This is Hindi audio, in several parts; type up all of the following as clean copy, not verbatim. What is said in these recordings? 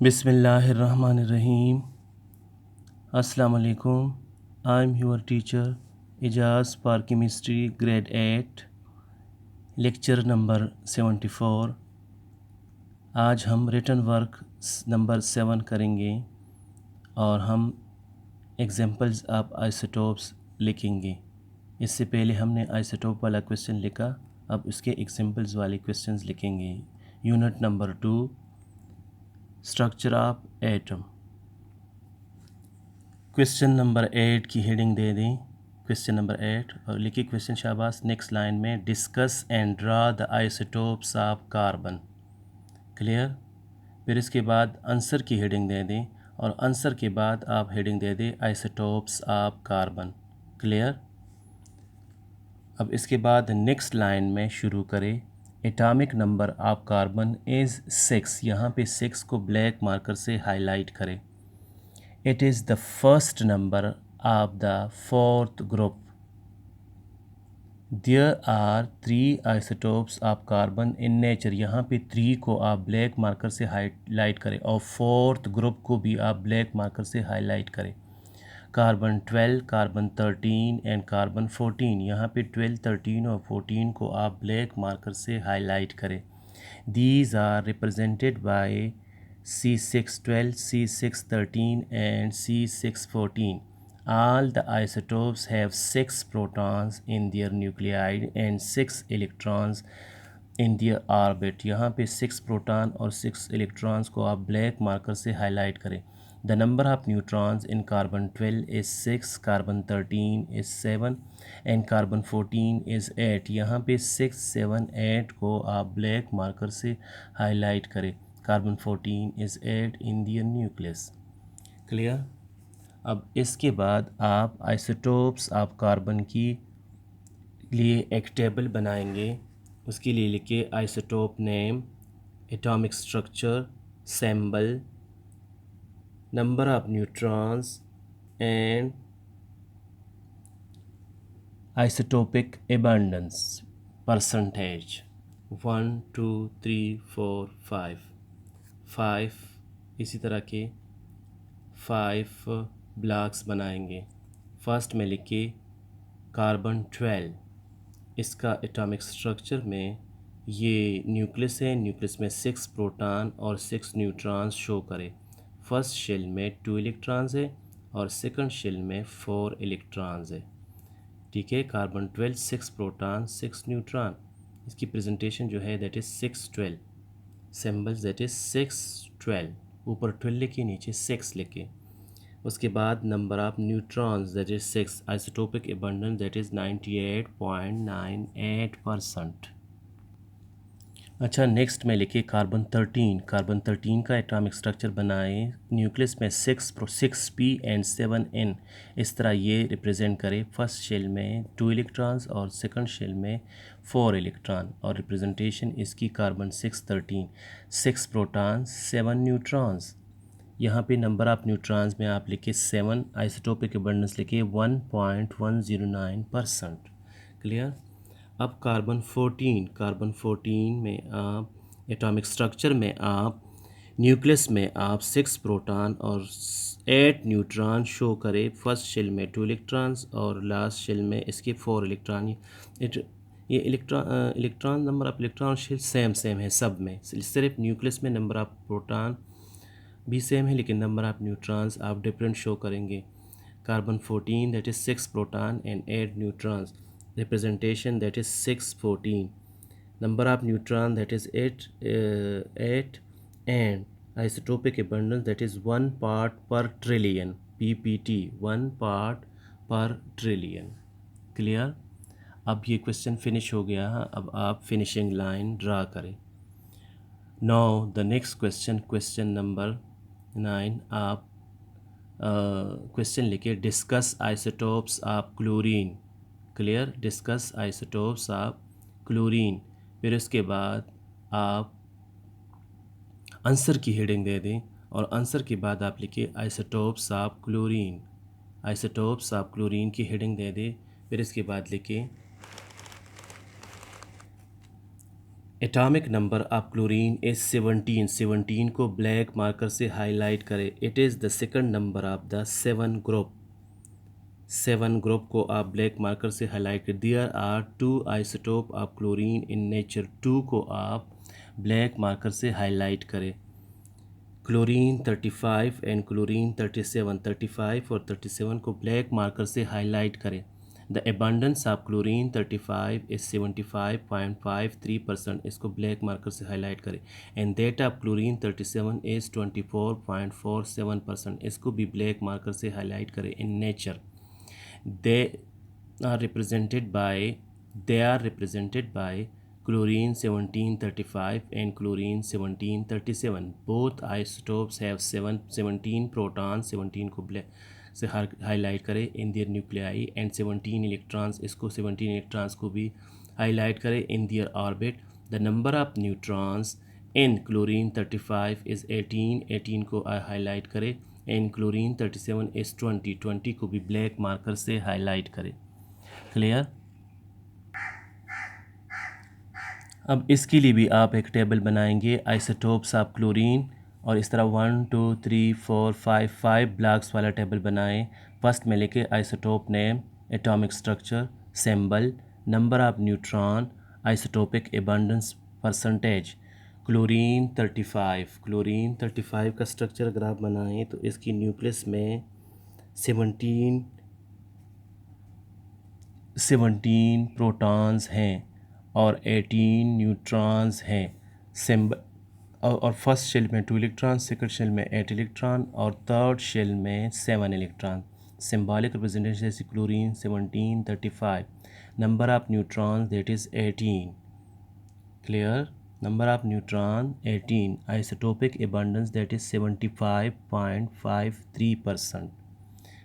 बिस्मिल्लाहिर्रहमानिर्रहीम। अस्सलाम वालेकुम। I am your teacher Ejaz for chemistry grade 8 lecture number 74। आज हम रिटन वर्क नंबर 7 करेंगे और हम एग्जांपल्स ऑफ आइसोटोप्स लिखेंगे। इससे पहले हमने आइसोटोप वाला क्वेश्चन लिखा, अब इसके एग्जांपल्स वाले क्वेश्चंस लिखेंगे। Unit number 2 structure of atom. Question number 8 की हेडिंग दे दें, क्वेश्चन नंबर 8, और लिखिए क्वेश्चन शाबाश। नेक्स्ट लाइन में discuss and draw the isotopes of carbon. Clear. फिर इसके बाद आंसर की हेडिंग दे दें और आंसर के बाद आप हेडिंग दे दें आइसोटोप्स ऑफ कार्बन। क्लियर। अब इसके बाद नेक्स्ट लाइन में शुरू करें। Atomic number of carbon is 6। यहाँ पे 6 को ब्लैक मार्कर से हाईलाइट करें। It is the first number of the fourth group. There are 3 isotopes of carbon in nature. यहाँ पे 3 को आप ब्लैक मार्कर से हाईलाइट करें और फोर्थ ग्रुप को भी आप ब्लैक मार्कर से हाईलाइट करें। Carbon 12, carbon 13 and carbon 14। यहाँ पे 12, 13 और 14 को आप ब्लैक मार्कर से हाईलाइट करें। These are represented by C612, C613 and C614. All the isotopes have 6 protons in their nuclei and 6 electrons in their orbit. यहाँ पे 6 प्रोटॉन और 6 इलेक्ट्रॉन्स को आप ब्लैक मार्कर से हाईलाइट करें। The number of neutrons in carbon 12 is 6, carbon 13 is 7 and carbon 14 is 8. यहाँ पे 6, 7, 8 को आप ब्लैक मार्कर से हाईलाइट करें। Carbon 14 is 8 in their nucleus. Clear. अब इसके बाद आप आइसोटोप्स ऑफ कार्बन की लिए एक टेबल बनाएंगे। उसके लिए लिखिए isotope name, atomic structure, symbol, number of neutrons and isotopic abundance percentage. 1 2 3 4 5 5 इसी तरह के 5 ब्लॉक्स बनाएंगे। फर्स्ट में लिखिए कार्बन 12। इसका एटॉमिक स्ट्रक्चर में ये न्यूक्लियस है। न्यूक्लियस में 6 प्रोटॉन और 6 न्यूट्रॉन्स शो करे। फर्स्ट शेल में 2 इलेक्ट्रॉन्स है और सेकंड शेल में 4 इलेक्ट्रॉन्स है। ठीक है। Carbon 12, 6 proton, 6 neutron. इसकी प्रेजेंटेशन जो है that is 612। Symbols that is 612। ऊपर 12 लिखे, नीचे 6 लिखे। उसके बाद number of neutrons that is 6। Isotopic abundance that is 98.98%। अच्छा, नेक्स्ट में लिखिए कार्बन 13। कार्बन 13 का एटॉमिक स्ट्रक्चर बनाएं। न्यूक्लियस में 6p एंड 7n। इस तरह ये रिप्रेजेंट करे। फर्स्ट शेल में 2 इलेक्ट्रॉन्स और सेकंड शेल में 4 इलेक्ट्रॉन, और रिप्रेजेंटेशन इसकी कार्बन 613। 6 proton, 7 neutrons. यहाँ पे नंबर ऑफ न्यूट्रॉन्स में आप लिखिए 7। आइसोटोपिक अबंडेंस लिखिए 1.109%। क्लियर। अब कार्बन 14। कार्बन 14 में आप एटॉमिक स्ट्रक्चर में आप न्यूक्लियस में आप 6 प्रोटॉन और 8 न्यूट्रॉन शो करें। फर्स्ट शेल में 2 इलेक्ट्रॉन्स और लास्ट शेल में इसके 4 इलेक्ट्रॉन। ये electron number of electron shell same है सब में। सिर्फ न्यूक्लियस में नंबर ऑफ प्रोटॉन भी सेम है लेकिन नंबर ऑफ न्यूट्रॉन्स आप डिफरेंट शो करेंगे। Carbon 14 that is 6 proton and 8 neutrons. Representation that is 614। Number of neutron that is 8 and isotopic abundance that is 1 part per trillion. PPT 1 part per trillion. Clear. अब ये क्वेश्चन फिनिश हो गया। अब आप फिनिशिंग लाइन ड्रा करें। Now the next question, question number 9। आप क्वेश्चन लिखिए discuss isotopes of chlorine. Clear. Discuss isotopes of chlorine. फिर उसके बाद आप आंसर की हेडिंग दे दें और आंसर के बाद आप लिखिए isotopes of chlorine. Isotopes of chlorine की हेडिंग दे दें। फिर इसके बाद लिखिए atomic number of chlorine is 17। 17 को ब्लैक मार्कर से हाईलाइट करें। It is the second number of the 7 group. 7 group को आप ब्लैक मार्कर से हाईलाइट करें। There are 2 isotope of chlorine in nature. 2 को आप ब्लैक मार्कर से हाईलाइट करें। Chlorine 35 and chlorine 37। 35 और 37 को ब्लैक मार्कर से हाईलाइट करें। The abundance of chlorine 35 is 75.53%। इसको ब्लैक मार्कर से हाईलाइट करें। And that of chlorine 37 is 24.47%। इसको भी ब्लैक मार्कर से हाईलाइट करें। In nature they are represented by chlorine 1735 and chlorine 1737. Both isotopes have 17 protons। 17 को ब्लैक से हाईलाइट करें in their nuclei and 17 electrons. इसको 17 इलेक्ट्रॉन्स को भी हाईलाइट करें in their orbit. The number of neutrons in chlorine 35 is 18। 18 को हाईलाइट करें। In chlorine 37 is 20। 20 को भी ब्लैक मार्कर से हाईलाइट करें। क्लियर। अब इसके लिए भी आप एक टेबल बनाएंगे आइसोटोप्स ऑफ क्लोरीन, और इस तरह 1 2 3 4 5 ब्लॉक्स वाला टेबल बनाएं। फर्स्ट में लेके isotope name, atomic structure, symbol, number of neutron, isotopic abundance percentage. Chlorine 35। Chlorine 35 का स्ट्रक्चर अगर आप बनाएं तो इसकी न्यूक्लियस में 17 प्रोटॉन्स हैं और 18 न्यूट्रॉन्स हैं। सिंबल और फर्स्ट शेल में 2 इलेक्ट्रॉन, सेकंड शेल में 8 इलेक्ट्रॉन और थर्ड शेल में 7 इलेक्ट्रॉन। सिंबॉलिक रिप्रेजेंटेशन जैसे chlorine 1735। Number of neutrons that is 18। Clear. Number of neutron 18। Isotopic abundance that is 75.53%।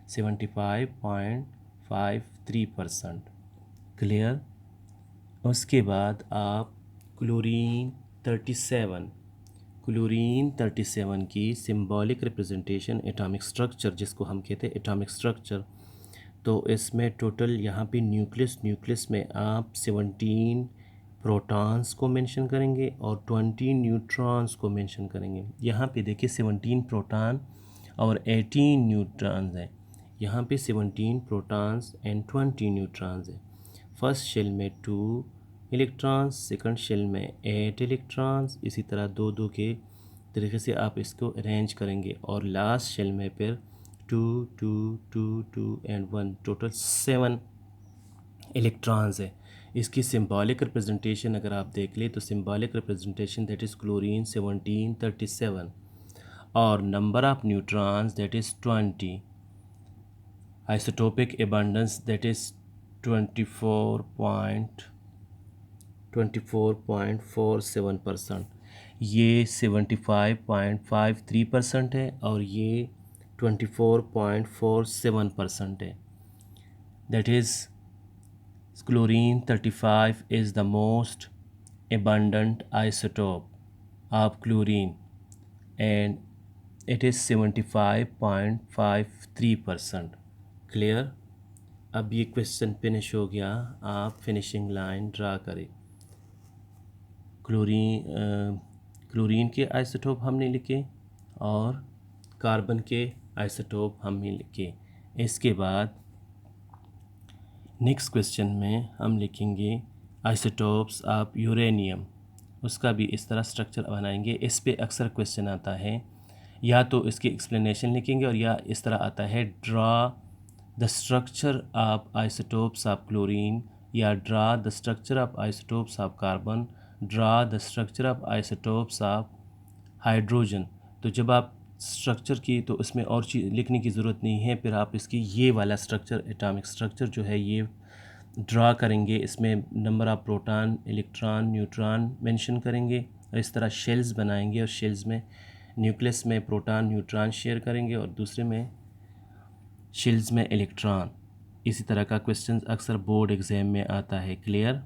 75.53%। Clear. उसके बाद आप क्लोरीन 37। क्लोरीन 37 की सिंबॉलिक रिप्रेजेंटेशन एटॉमिक स्ट्रक्चर, जिसको हम कहते हैं एटॉमिक स्ट्रक्चर, तो इसमें टोटल यहाँ पे न्यूक्लियस में आप 17 प्रोटॉन्स को मेंशन करेंगे और 20 न्यूट्रॉन्स को मेंशन करेंगे। यहाँ पे देखिए 17 प्रोटॉन और 18 न्यूट्रॉन्स हैं। यहाँ पे 17 प्रोटॉन्स एंड 20 न्यूट्रॉन्स हैं। फर्स्ट शेल में 2 इलेक्ट्रॉन्स, सेकंड शेल में 8 इलेक्ट्रॉन्स। इसी तरह 2 के तरीके से आप इसको अरेंज करेंगे और लास्ट शेल में फिर 2 2 2 2 एंड 1 टोटल 7 इलेक्ट्रॉन्स है। इसकी सिंबॉलिक रिप्रेजेंटेशन अगर आप देख लें तो symbolic representation that is chlorine 1737 और number of neutrons that is 20। Isotopic abundance that is 24.47%। ये 75.53% है और ये 24.47% है। That is chlorine 35 is the most abundant isotope of chlorine and it is 75.53%। Clear. अब ये क्वेश्चन फिनिश हो गया। आप फिनिशिंग लाइन ड्रा करें। क्लोरीन के आइसोटोप हमने लिखे और कार्बन के आइसोटोप हमने लिखे। इसके बाद नेक्स्ट क्वेश्चन में हम लिखेंगे आइसोटोप्स ऑफ यूरेनियम। उसका भी इस तरह स्ट्रक्चर बनाएंगे। इस पे अक्सर क्वेश्चन आता है, या तो इसकी एक्सप्लेनेशन लिखेंगे और या इस तरह आता है draw the structure of isotopes of chlorine, या draw the structure of isotopes of carbon, draw the structure of isotopes of hydrogen. तो जब आप स्ट्रक्चर की तो इसमें और चीज़ लिखने की ज़रूरत नहीं है, फिर आप इसकी ये वाला स्ट्रक्चर एटॉमिक स्ट्रक्चर जो है ये ड्रा करेंगे। इसमें number of proton, electron, neutron mention करेंगे और इस तरह शेल्स बनाएंगे और शेल्स में न्यूक्लियस में प्रोटॉन न्यूट्रॉन शेयर करेंगे और दूसरे में शेल्स में इलेक्ट्रॉन। इसी तरह का क्वेश्चन अक्सर बोर्ड एग्ज़ाम में आता है। क्लियर।